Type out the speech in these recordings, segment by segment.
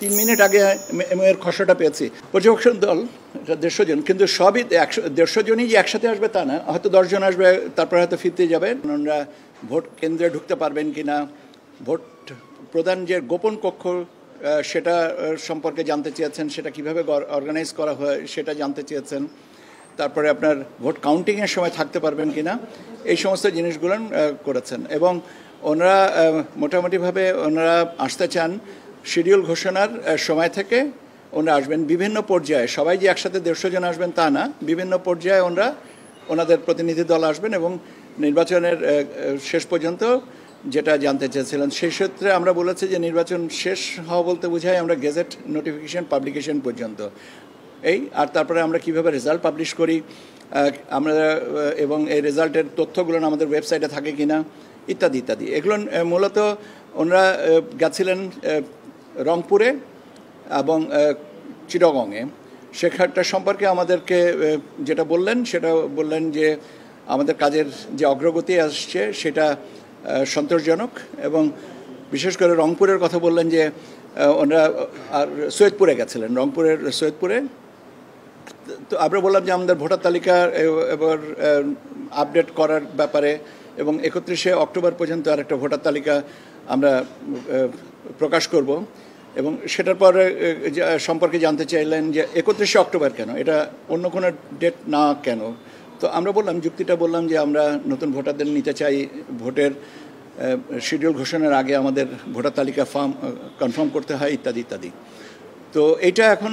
3 minute আগে এর খসড়াটা পেয়েছি। পর্যবেক্ষণ দল 150 জন, কিন্তু সবই 150 জনই যে একসাথে আসবে তা না, হয়তো 10 জন আসবে, তারপরে হয়তো ফিরতে যাবে। ওনারা ভোট কেন্দ্রে ঢুকতে পারবেন কিনা, ভোট প্রদান যে গোপন কক্ষ সেটা সম্পর্কে জানতে চেয়েছেন, সেটা কিভাবে অর্গানাইজ করা হয় সেটা জানতে চেয়েছেন। তারপরে আপনার ভোট কাউন্টিংয়ের সময় থাকতে পারবেন কিনা, এই সমস্ত জিনিসগুলো করেছেন। এবং ওনারা মোটামুটিভাবে ওনারা আসতে চান শিডিউল ঘোষণার সময় থেকে। ওনারা আসবেন বিভিন্ন পর্যায়ে, সবাই যে একসাথে 150 জন আসবেন তা না, বিভিন্ন পর্যায়ে ওনাদের প্রতিনিধি দল আসবেন এবং নির্বাচনের শেষ পর্যন্ত যেটা জানতে চেয়েছিলেন সেই সূত্রে আমরা বলেছি যে নির্বাচন শেষ হওয়া বলতে বোঝায় আমরা গেজেট নোটিফিকেশন পাবলিকেশন পর্যন্ত আর তারপরে আমরা কিভাবে রেজাল্ট পাবলিশ করি আমরা, এবং এই রেজাল্টের তথ্যগুলো আমাদের ওয়েবসাইটে থাকে কিনা ইত্যাদি ইত্যাদি। এগুলো মূলত ওনারা গেছিলেন রংপুরে এবং চিটাগংয়ে। সেখানটা সম্পর্কে আমাদেরকে যেটা বললেন সেটা বললেন যে আমাদের কাজের যে অগ্রগতি আসছে সেটা সন্তোষজনক, এবং বিশেষ করে রংপুরের কথা বললেন যে ওনারা আর সৈয়দপুরে গেছিলেন, রংপুরের সৈয়দপুরে। তো আমরা বললাম যে আমাদের ভোটার তালিকা এবার আপডেট করার ব্যাপারে, এবং 31শে অক্টোবর পর্যন্ত আর একটা ভোটার তালিকা আমরা প্রকাশ করব, এবং সেটার পরে সম্পর্কে জানতে চাইলেন যে 31শে অক্টোবর কেন, এটা অন্য কোনো ডেট না কেন। তো আমরা বললাম, যুক্তিটা বললাম যে আমরা নতুন ভোটারদের নিতে চাই, ভোটের শিডিউল ঘোষণার আগে আমাদের ভোটার তালিকা কনফার্ম করতে হয় ইত্যাদি ইত্যাদি। তো এইটা এখন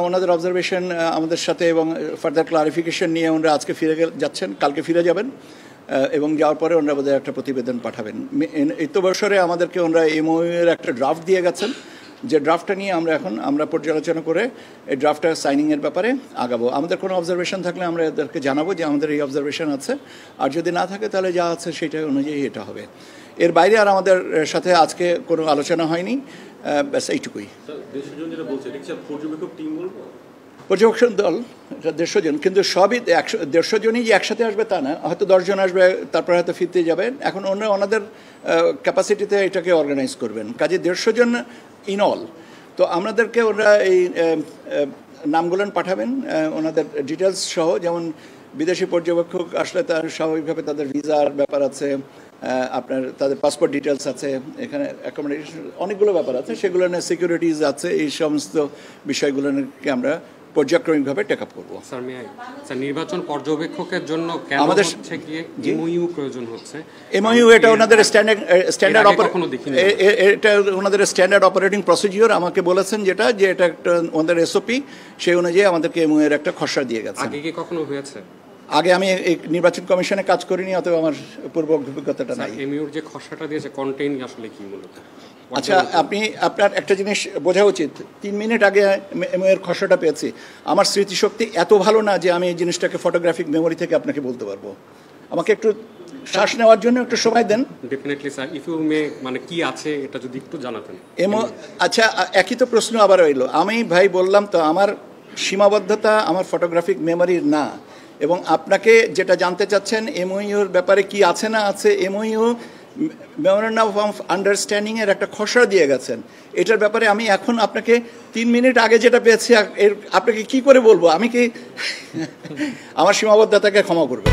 ওনাদের অবজারভেশন আমাদের সাথে এবং ফার্দার ক্লারিফিকেশন নিয়ে ওনারা আজকে ফিরে যাচ্ছেন, কালকে ফিরে যাবেন, এবং যাওয়ার পরে ওনারা বোধহয় একটা প্রতিবেদন পাঠাবেন। এই তো বছরে আমাদেরকে ওনারা এমওইউর একটা ড্রাফট দিয়ে গেছেন, যে ড্রাফটটা নিয়ে আমরা পর্যালোচনা করে এই ড্রাফটটা সাইনিংয়ের ব্যাপারে আগাবো। আমাদের কোনো অবজারভেশন থাকলে আমরা এদেরকে জানাবো যে আমাদের এই অবজারভেশন আছে, আর যদি না থাকে তাহলে যা আছে সেটা অনুযায়ী এটা হবে। এর বাইরে আর আমাদের সাথে আজকে কোনো আলোচনা হয়নি, ব্যাস এইটুকুই। পর্যবেক্ষণ দল 150 জন, কিন্তু সবই 150 জনই যে একসাথে আসবে তা না, হয়তো 10 জন আসবে, তারপরে হয়তো ফিরতে যাবেন। এখন ওনাদের ক্যাপাসিটিতে এটাকে অর্গানাইজ করবেন, কাজে 150 জন ইন অল। তো আমাদেরকে ওরা এই নামগুলো পাঠাবেন, ওনাদের ডিটেলস সহ, যেমন বিদেশি পর্যবেক্ষক আসলে তার স্বাভাবিকভাবে তাদের ভিসার ব্যাপার আছে, আপনার তাদের পাসপোর্ট ডিটেলস আছে, এখানে অ্যাকোমোডেশন অনেকগুলো ব্যাপার আছে, সেগুলো নিয়ে সিকিউরিটিজ আছে, এই সমস্ত বিষয়গুলোকে আমরা পর্যায়ক্রমিকভাবে টেক আপ করবো। স্যার, নির্বাচন পর্যবেক্ষকের জন্য আমাদের এমওইউ প্রয়োজন হচ্ছে। এমওইউ এটা ওনাদের ওনাদের স্ট্যান্ডার্ড অপারেটিং প্রসিডিওর আমাকে বলেছেন, যে এটা একটা ওনাদের এসওপি, সেই অনুযায়ী আমাদেরকে এমওইউ এর একটা খসড়া দিয়ে গেছে। আগে কি কখনো হয়েছে? আগে আমি এই নির্বাচন কমিশনে কাজ করিনি, অথবা আমার পূর্ব অভিজ্ঞতাটা নাই। এমওইউর যে খসড়াটা দিয়েছে কন্টেইন আসলে কি মূলত? আচ্ছা, আপনার একটা জিনিস বোঝা উচিত, 3 মিনিট আগে এর খসড়াটা পেয়েছি। আমার স্মৃতিশক্তি এত ভালো না যে আমি এই জিনিসটাকে ফটোগ্রাফিক মেমোরি থেকে আপনাকে বলতে পারবো। আমাকে একটু শ্বাস নেওয়ার জন্য একটু সময় দেন। Definitely sir, if you may, মানে কি আছে এটা যদি একটু জানাতেন। আচ্ছা, একই তো প্রশ্ন আবার রইল। আমি ভাই বললাম তো, আমার সীমাবদ্ধতা আমার ফটোগ্রাফিক মেমোরির না, এবং আপনাকে যেটা জানতে চাচ্ছেন এমওইউর ব্যাপারে কি আছে না আছে, এমওইউ মেমোরেন্ডাম অফ আন্ডারস্ট্যান্ডিংয়ের একটা খসড়া দিয়ে গেছেন। এটার ব্যাপারে আমি এখন আপনাকে 3 মিনিট আগে যেটা পেয়েছি আপনাকে কি করে বলবো? আমি কি আমার সীমাবদ্ধতাকে ক্ষমা করবেন?